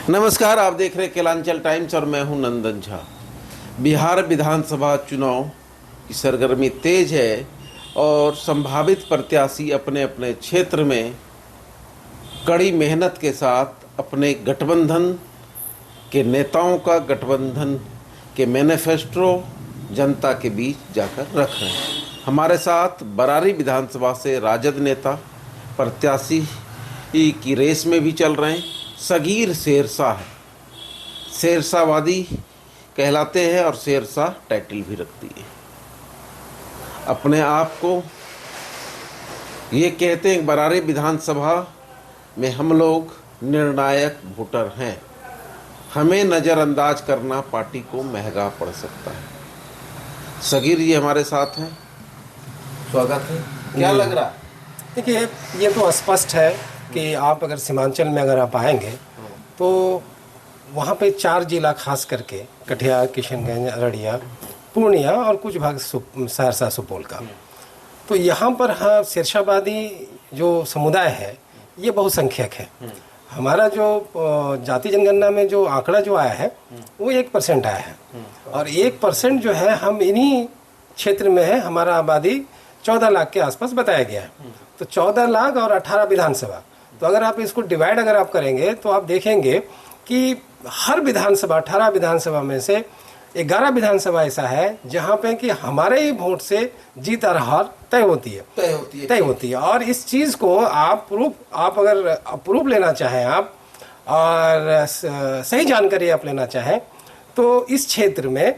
नमस्कार, आप देख रहे हैं केलांचल टाइम्स और मैं हूं नंदन झा। बिहार विधानसभा चुनाव की सरगर्मी तेज है और संभावित प्रत्याशी अपने अपने क्षेत्र में कड़ी मेहनत के साथ अपने गठबंधन के नेताओं का गठबंधन के मैनिफेस्टो जनता के बीच जाकर रख रहे हैं। हमारे साथ बरारी विधानसभा से राजद नेता प्रत्याशी की रेस में भी चल रहे हैं सगीर शेरशाह है। शेरशाहवादी कहलाते हैं और शेरशाह टाइटल भी रखती है। अपने आप को ये कहते हैं बरारी विधानसभा में हम लोग निर्णायक वोटर हैं, हमें नज़रअंदाज करना पार्टी को महंगा पड़ सकता है। सगीर जी हमारे साथ हैं, स्वागत है। क्या लग रहा है? देखिए, ये तो स्पष्ट है कि आप अगर सीमांचल में अगर आप आएंगे तो वहाँ पे 4 जिला खास करके कटिहार, किशनगंज, अररिया, पूर्णिया और कुछ भाग सहरसा, सुपौल का, तो यहाँ पर हाँ शेरशाहवादी जो समुदाय है ये बहुसंख्यक है। हमारा जो जाति जनगणना में जो आंकड़ा जो आया है वो 1% आया है और 1% जो है हम इन्हीं क्षेत्र में है। हमारा आबादी 14 लाख के आसपास बताया गया है। तो 14 लाख और 18 विधानसभा, तो अगर आप इसको डिवाइड अगर आप करेंगे तो आप देखेंगे कि हर विधानसभा 18 विधानसभा में से 11 विधानसभा ऐसा है जहाँ पे कि हमारे ही वोट से जीत और हार तय होती है। और इस चीज़ को आप अगर प्रूफ लेना चाहें आप और सही जानकारी आप लेना चाहें तो इस क्षेत्र में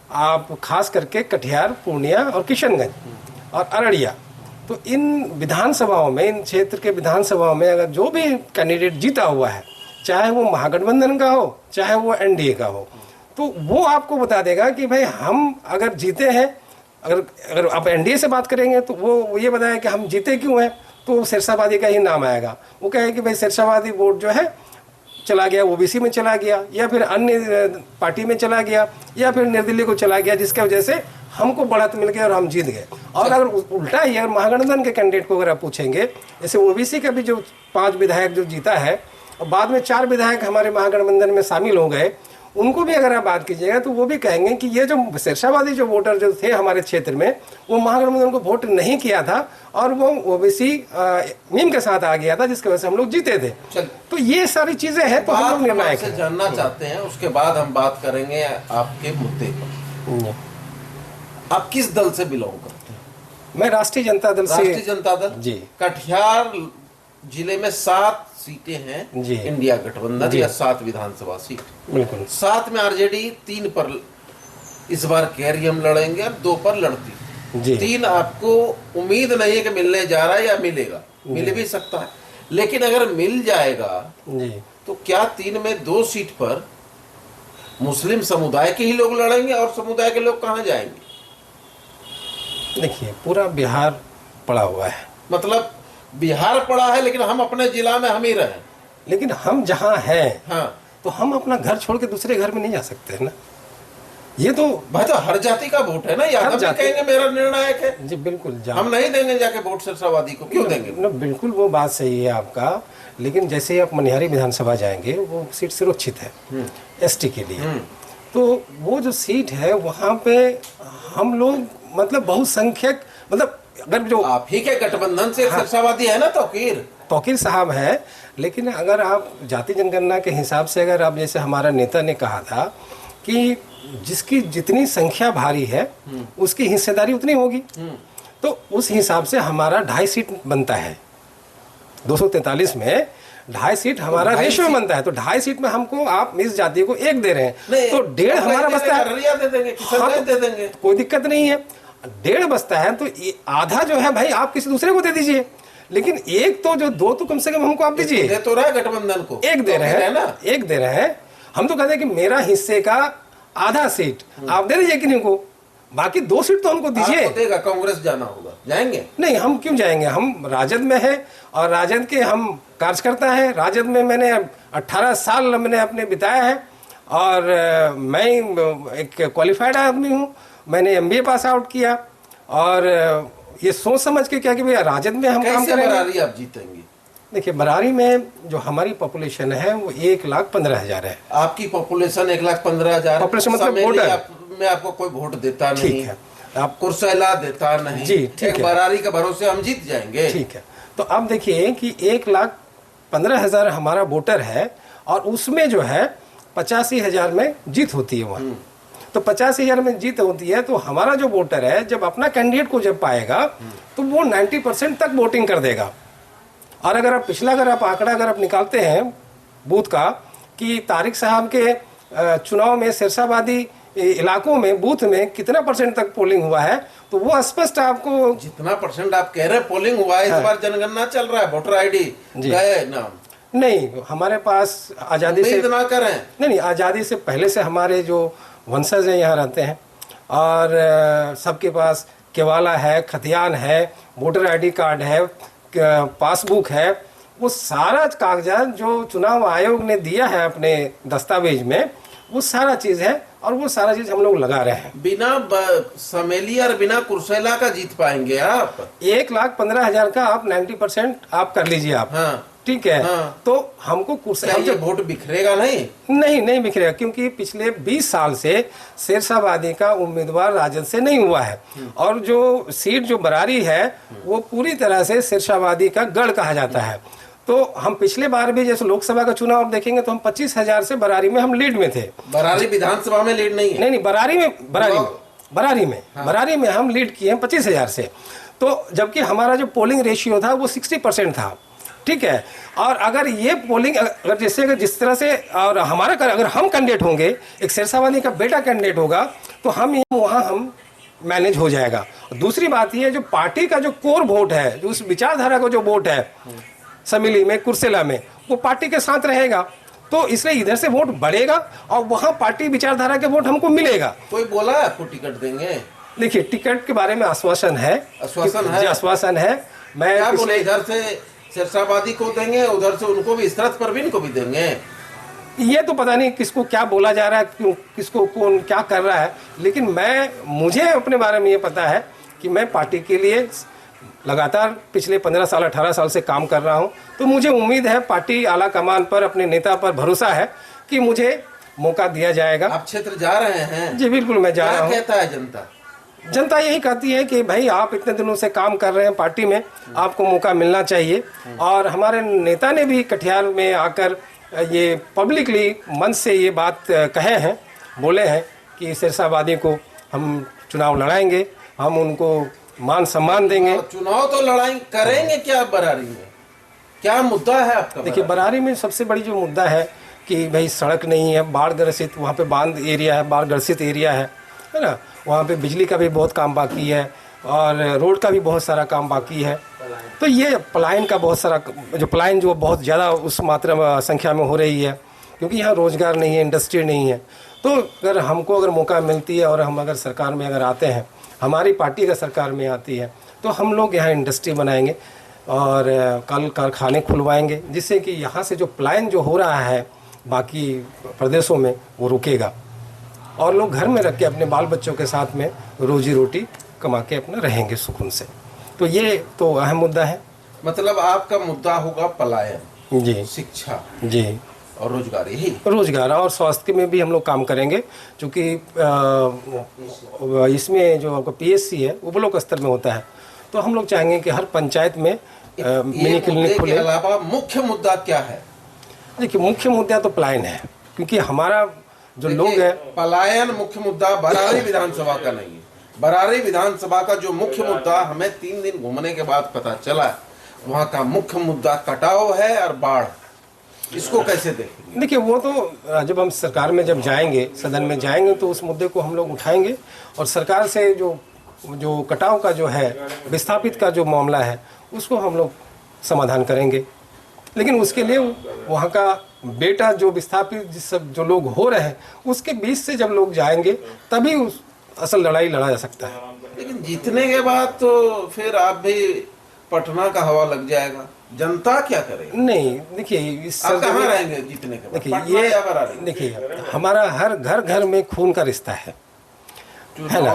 आप खास करके कटिहार, पूर्णिया और किशनगंज और अररिया, तो इन विधानसभाओं में, इन क्षेत्र के विधानसभाओं में अगर जो भी कैंडिडेट जीता हुआ है, चाहे वो महागठबंधन का हो चाहे वो एनडीए का हो, तो वो आपको बता देगा कि भाई हम अगर जीते हैं, अगर आप एनडीए से बात करेंगे तो वो ये बताया कि हम जीते क्यों हैं, तो शेरशाहवादी का ही नाम आएगा। वो कहे कि भाई शेरशाहवादी वोट जो है चला गया, ओबीसी में चला गया या फिर अन्य पार्टी में चला गया या फिर निर्दलीय को चला गया, जिसकी वजह से हमको बढ़त मिल गया और हम जीत गए। और अगर उल्टा ही अगर महागठबंधन के कैंडिडेट को अगर आप पूछेंगे, जैसे ओबीसी का भी जो 5 विधायक जो जीता है और बाद में 4 विधायक हमारे महागठबंधन में शामिल हो गए, उनको भी अगर आप बात कीजिएगा तो वो भी कहेंगे कि ये जो शेरशाहवादी जो वोटर जो थे हमारे क्षेत्र में, वो महागठबंधन को वोट नहीं किया था और वो ओबीसी मीम के साथ आ गया था, जिसकी वजह से हम लोग जीते थे। तो ये सारी चीजें हैं, तो हम लोग निर्णायक से जानना चाहते हैं, उसके बाद हम बात करेंगे आपके मुद्दे पर। आप किस दल से बिलोंग करते हैं? मैं राष्ट्रीय जनता दल से। राष्ट्रीय जनता दल जी। कटिहार जिले में 7 सीटें हैं जी, इंडिया गठबंधन या 7 विधानसभा सीट। बिल्कुल। 7 में आरजेडी 3 पर इस बार कह रही हम लड़ेंगे और 2 पर लड़ती जी। 3 आपको उम्मीद नहीं है कि मिलने जा रहा है या मिलेगा, मिल भी सकता है, लेकिन अगर मिल जाएगा जी तो क्या 3 में 2 सीट पर मुस्लिम समुदाय के ही लोग लड़ेंगे और समुदाय के लोग कहाँ जाएंगे? देखिए, पूरा बिहार पड़ा हुआ है, मतलब बिहार पड़ा है, लेकिन हम अपने जिला में हम ही रहे, लेकिन हम जहाँ हैं हाँ, तो हम अपना घर छोड़ के दूसरे घर में नहीं जा सकते ना। ये तो भाई तो हर जाति का वोट है ना, यादव भी कहेंगे मेरा निर्णायक है जी। बिल्कुल, हम नहीं देंगे जाके वोट शेरशाहवादी को, क्यों देंगे? ना, बिल्कुल वो बात सही है आपका, लेकिन जैसे ही आप मनिहारी विधानसभा जाएंगे वो सीट सुरक्षित है एसटी के लिए। तो वो जो सीट है वहाँ पे हम लोग मतलब बहुसंख्यक, मतलब अगर जो आप ही के गठबंधन से शेरशाहवादी है ना, तौकीर साहब है, लेकिन अगर आप जाति जनगणना के हिसाब से अगर आप, जैसे हमारा नेता ने कहा था कि जिसकी जितनी संख्या भारी है उसकी हिस्सेदारी उतनी होगी, तो उस हिसाब से हमारा 2.5 सीट बनता है। 243 में 2.5 सीट हमारा रेशियो में बनता है, तो 2.5 सीट में हमको आप इस जाति को 1 दे रहे हैं, तो 1.5 हमारा बचता है। दे देंगे, कोई दिक्कत नहीं है, 1.5 बचता है, तो आधा जो है भाई आप किसी दूसरे को दे दीजिए, लेकिन 1 तो जो 2 तो कम से कम हमको आप दीजिए। दे तो रहा है गठबंधन को, 1 दे रहे हैं ना, 1 दे रहे हैं। हम तो कहते हैं कि मेरा हिस्से का आधा सीट आप दे दीजिए किन्हीं को, बाकी 2 सीट तो हमको दीजिए। देगा, कांग्रेस जाना होगा, जाएंगे? नहीं, हम क्यों जाएंगे, हम राजद में है और राजद के हम कार्यकर्ता हैं। राजद में मैंने 18 साल मैंने अपने बिताया है और मैं एक क्वालिफाइड आदमी हूँ। मैंने MBA पास आउट किया और ये सोच समझ के क्या कि भैया राजद में हम काम करेंगे। बरारी आप जीतेंगे? देखिए बरारी में जो हमारी पॉपुलेशन है वो 1,15,000 है। आपकी पॉपुलेशन 1,15,000 पॉपुलेशन मतलब वोटर में आपको कोई वोट देता नहीं, ठीक है, आप कुर्सेला देता नहीं जी, ठीक एक है, बरारी के भरोसे हम जीत जाएंगे। ठीक है। तो अब देखिए कि 1,15,000 हमारा वोटर है और उसमें जो है 85,000 में जीत होती है वहाँ। तो 85,000 में जीत होती है तो हमारा जो वोटर है जब अपना कैंडिडेट को जब पाएगा तो वो 90% तक वोटिंग कर देगा। और अगर आप पिछला आंकड़ा अगर आप निकालते हैं बूथ का कि तारिक साहब के चुनाव में सिरसाबादी इलाकों में बूथ में कितना % तक पोलिंग हुआ है तो वो स्पष्ट आपको जितना % आप कह रहे हैं पोलिंग हुआ है, इस बार जनगणना चल रहा है, वोटर आईडी गए नाम नहीं, हमारे पास आज़ादी से इतना करें नहीं, आज़ादी से पहले से हमारे जो वंशज हैं यहाँ रहते हैं और सबके पास केवाला है, खतियान है, वोटर आईडी कार्ड है, पासबुक है, वो सारा कागजात जो चुनाव आयोग ने दिया है अपने दस्तावेज में वो सारा चीज़ है और वो सारा चीज़ हम लोग लगा रहे हैं। बिना समेली और बिना कुर्सेला का जीत पाएंगे आप? 1,15,000 का आप 90% आप कर लीजिए आप। हाँ, ठीक है। हाँ। तो हमको कुर्सेला ये वोट बिखरेगा नहीं? नहीं बिखरेगा, क्योंकि पिछले 20 साल से सिरसाबादी का उम्मीदवार राजद से नहीं हुआ है और जो सीट जो बरारी है वो पूरी तरह से सिरसाबादी का गढ़ कहा जाता है। तो हम पिछले बार भी जैसे लोकसभा का चुनाव आप देखेंगे तो हम 25,000 से बरारी में हम लीड में थे। बरारी विधानसभा में लीड नहीं है? नहीं, बरारी में हम लीड किए हैं 25,000 से। तो जबकि हमारा जो पोलिंग रेशियो था वो 60% था। ठीक है। और अगर ये पोलिंग अगर जिस तरह से और हमारा अगर हम कैंडिडेट होंगे, एक सिरसाबादी का बेटा कैंडिडेट होगा तो हम वहाँ हम मैनेज हो जाएगा। दूसरी बात ये जो पार्टी का जो कोर वोट है, जो उस विचारधारा का जो वोट है समिली में, कुर्सेला में, वो पार्टी के साथ रहेगा तो इसलिए इधर से वोट बढ़ेगा और वहाँ पार्टी विचारधारा के वोट हमको मिलेगा। कोई बोला आपको टिकट देंगे? देखिए टिकट के बारे में आश्वासन है। आश्वासन है। मैं क्या बोले, इधर से सिरसाबादी को देंगे, उधर से उनको भी, इशरत परवीन को भी देंगे। ये तो पता नहीं किसको क्या बोला जा रहा है, क्यों किसको कौन क्या कर रहा है, लेकिन मुझे अपने बारे में ये पता है कि मैं पार्टी के लिए लगातार पिछले 15 साल 18 साल से काम कर रहा हूं। तो मुझे उम्मीद है, पार्टी आला कमान पर, अपने नेता पर भरोसा है कि मुझे मौका दिया जाएगा। आप क्षेत्र जा रहे हैं? जी बिल्कुल, मैं जा रहा हूँ। क्या कहता है जनता? जनता यही कहती है कि भाई आप इतने दिनों से काम कर रहे हैं पार्टी में, आपको मौका मिलना चाहिए। और हमारे नेता ने भी कटिहार में आकर ये पब्लिकली मन से ये बात कहे हैं, बोले हैं कि सिरसाबादी को हम चुनाव लड़ाएंगे, हम उनको मान सम्मान देंगे। चुनाव तो लड़ाई करेंगे क्या? बरारी में क्या मुद्दा है आपका? देखिए बरारी में सबसे बड़ी जो मुद्दा है कि भाई सड़क नहीं है, बाढ़ ग्रसित, वहाँ पे बांध एरिया है, बाढ़ ग्रसित एरिया है ना। वहाँ पे बिजली का भी बहुत काम बाकी है और रोड का भी बहुत सारा काम बाकी है। तो ये पलायन का बहुत सारा पलायन जो बहुत ज़्यादा उस मात्रा संख्या में हो रही है, क्योंकि यहाँ रोज़गार नहीं है, इंडस्ट्री नहीं है। तो अगर हमको मौका मिलती है और हम अगर सरकार में अगर आते हैं, हमारी पार्टी अगर सरकार में आती है तो हम लोग यहाँ इंडस्ट्री बनाएंगे और कल कारखाने खुलवाएंगे, जिससे कि यहाँ से जो पलायन जो हो रहा है बाकी प्रदेशों में वो रुकेगा और लोग घर में रख के अपने बाल बच्चों के साथ में रोजी रोटी कमा के अपना रहेंगे सुकून से। तो ये तो अहम मुद्दा है। मतलब आपका मुद्दा होगा पलायन, जी, शिक्षा, जी, और रोजगार, यही रोजगार और स्वास्थ्य में भी हम लोग काम करेंगे, क्योंकि इसमें जो आपका PSC है वो ब्लॉक स्तर में होता है। तो हम लोग चाहेंगे कि हर पंचायत में मिनी क्लिनिक खुले। अलावा मुख्य मुद्दा क्या है? देखिए मुख्य मुद्दा तो पलायन है, क्योंकि हमारा जो लोग है, पलायन मुख्य मुद्दा बरारी विधानसभा का नहीं है। बरारी विधानसभा का जो मुख्य मुद्दा हमें 3 दिन घूमने के बाद पता चला, वहाँ का मुख्य मुद्दा कटाव है और बाढ़। इसको कैसे देखेंगे? देखिए वो तो जब हम सरकार में जब जाएंगे, सदन में जाएंगे, तो उस मुद्दे को हम लोग उठाएंगे और सरकार से जो कटाव का जो है, विस्थापित का जो मामला है, उसको हम लोग समाधान करेंगे। लेकिन उसके लिए वहाँ का बेटा जो विस्थापित जो लोग हो रहे हैं उसके बीच से जब लोग जाएंगे तभी उस असल लड़ाई लड़ा जा सकता है। लेकिन जीतने के बाद तो फिर आप भी पटना का हवा लग जाएगा, जनता क्या करेगी? नहीं देखिए, आप कहाँ रहेंगे जीतने के बाद? देखिए ये देखिए हमारा हर घर घर में खून का रिश्ता है ना।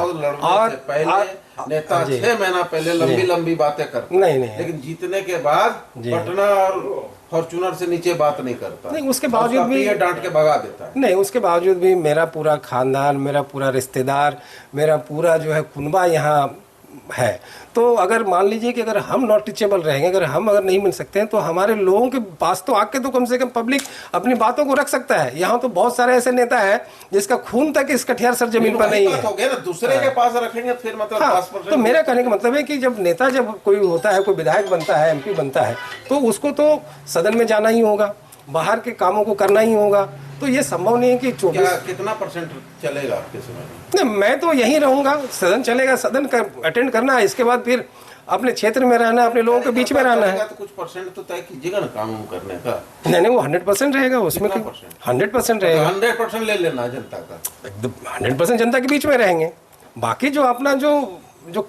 नेता 6 महीना पहले लंबी लंबी बातें करते, नहीं लेकिन जीतने के बाद पटना और फॉर्चूनर से नीचे बात नहीं करता। नहीं, उसके बावजूद भी डांट के भगा देता है। नहीं, उसके बावजूद भी मेरा पूरा खानदान, मेरा पूरा रिश्तेदार, मेरा पूरा जो है कुनबा यहाँ है। तो अगर मान लीजिए कि अगर हम नॉट टीचेबल रहेंगे, अगर नहीं मिल सकते हैं, तो हमारे लोगों के पास तो आके तो कम से कम पब्लिक अपनी बातों को रख सकता है। यहाँ तो बहुत सारे ऐसे नेता है जिसका खून तक इस कटिहार सर जमीन पर नहीं है। हो गया ना, दूसरे के पास रखेंगे फिर मतलब हाँ, 5%। तो मेरा कहने का मतलब है कि जब नेता जब कोई होता है, कोई विधायक बनता है, MP बनता है, तो उसको तो सदन में जाना ही होगा, बाहर के कामों को करना ही होगा। तो ये संभव नहीं है कि 24 कितना परसेंट चलेगा आपके समय में? नहीं, मैं तो यहीं रहूंगा, सदन चलेगा, सदन का अटेंड करना है, इसके बाद फिर अपने क्षेत्र में रहना, अपने लोगों के बीच में रहना है। तो कुछ परसेंट तो तय कीजिएगा ना काम करने का। नहीं, वो 100% रहेगा, उसमें 100% रहेगा। 100% ले लेना जनता का, एकदम 100% जनता के बीच में रहेंगे। बाकी जो अपना जो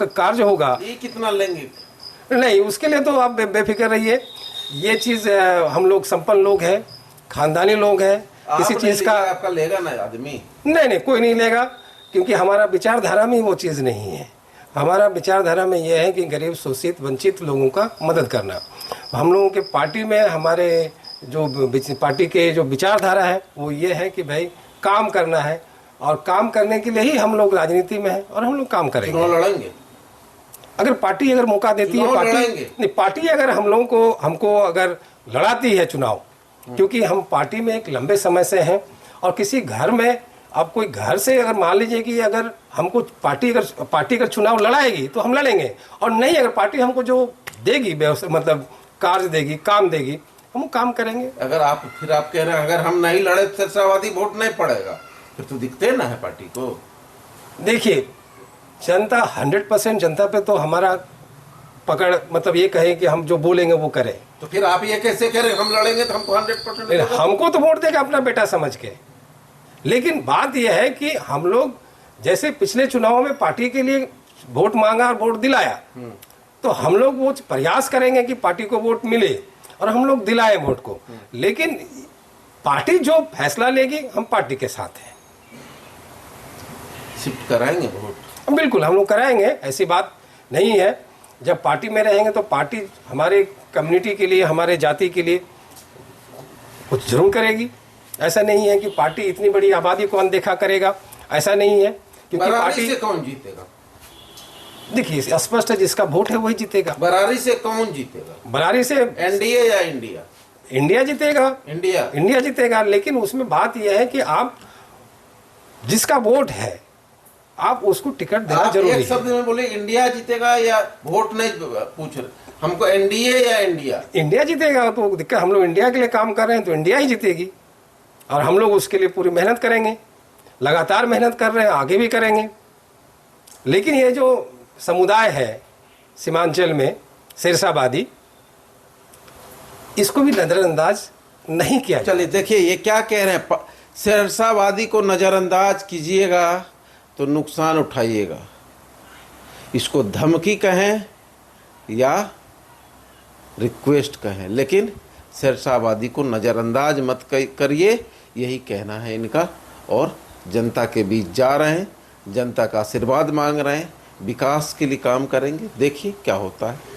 कार्य होगा, ये कितना लेंगे? नहीं, उसके लिए तो आप बेफिक्र रहिए। ये चीज़ हम लोग संपन्न लोग हैं, खानदानी लोग हैं, किसी चीज़ का आपका लेगा ना आदमी? नहीं, कोई नहीं लेगा, क्योंकि हमारा विचारधारा में वो चीज़ नहीं है। हमारा विचारधारा में ये है कि गरीब, शोषित, वंचित लोगों का मदद करना। हम लोगों के पार्टी में, हमारे जो पार्टी के जो विचारधारा है वो ये है कि भाई काम करना है, और काम करने के लिए ही हम लोग राजनीति में हैं, और हम लोग काम करेंगे। चुनाव लड़ेंगे अगर पार्टी अगर मौका देती है, पार्टी अगर हमको अगर लड़ाती है चुनाव, क्योंकि हम पार्टी में एक लंबे समय से हैं, और किसी घर में अब कोई घर से अगर मान लीजिए कि अगर हमको पार्टी अगर चुनाव लड़ाएगी तो हम लड़ेंगे, और नहीं अगर पार्टी हमको जो देगी मतलब कार्य देगी, काम देगी, हम काम करेंगे। अगर आप कह रहे हैं अगर हम नहीं लड़े तो सिरसावादी वोट नहीं पड़ेगा, फिर तो दिखते ना है पार्टी को। देखिए, जनता 100% जनता पे तो हमारा पकड़, मतलब ये कहे कि हम जो बोलेंगे वो करें। तो फिर आप ये कैसे कह रहे हैं हम लड़ेंगे तो हमको 100%? हमको तो वोट देगा अपना बेटा समझ के, लेकिन बात यह है कि हम लोग जैसे पिछले चुनाव में पार्टी के लिए वोट मांगा और वोट दिलाया, तो हम लोग वो प्रयास करेंगे कि पार्टी को वोट मिले, और हम लोग दिलाए वोट को। लेकिन पार्टी जो फैसला लेगी, हम पार्टी के साथ हैं। शिफ्ट कराएंगे वोट? बिल्कुल, हम लोग कराएंगे, ऐसी बात नहीं है। जब पार्टी में रहेंगे तो पार्टी हमारे कम्युनिटी के लिए, हमारे जाति के लिए कुछ जरूर करेगी। ऐसा नहीं है कि पार्टी इतनी बड़ी आबादी को अनदेखा करेगा, ऐसा नहीं है। क्योंकि पार्टी से कौन जीतेगा? देखिए, स्पष्ट है, जिसका वोट है वही जीतेगा। बरारी से कौन जीतेगा? बरारी से एनडीए या इंडिया? इंडिया जीतेगा। इंडिया जीतेगा, लेकिन उसमें बात यह है कि आप जिसका वोट है आप उसको टिकट देना जरूरी है। एक शब्द में बोले इंडिया जीतेगा, या वोट नहीं पूछ रहे हमको, एनडीए या इंडिया? इंडिया जीतेगा। तो दिक्कत, हम लोग इंडिया के लिए काम कर रहे हैं तो इंडिया ही जीतेगी, और हम लोग उसके लिए पूरी मेहनत करेंगे, लगातार मेहनत कर रहे हैं, आगे भी करेंगे। लेकिन ये जो समुदाय है सीमांचल में सिरसावादी, इसको भी नज़रअंदाज नहीं किया। चलिए देखिए, ये क्या कह रहे हैं, सिरसावादी को नज़रअंदाज कीजिएगा तो नुकसान उठाइएगा। इसको धमकी कहें या रिक्वेस्ट कहें, लेकिन सिरसावादी को नज़रअंदाज मत करिए, यही कहना है इनका। और जनता के बीच जा रहे हैं, जनता का आशीर्वाद मांग रहे हैं, विकास के लिए काम करेंगे। देखिए क्या होता है।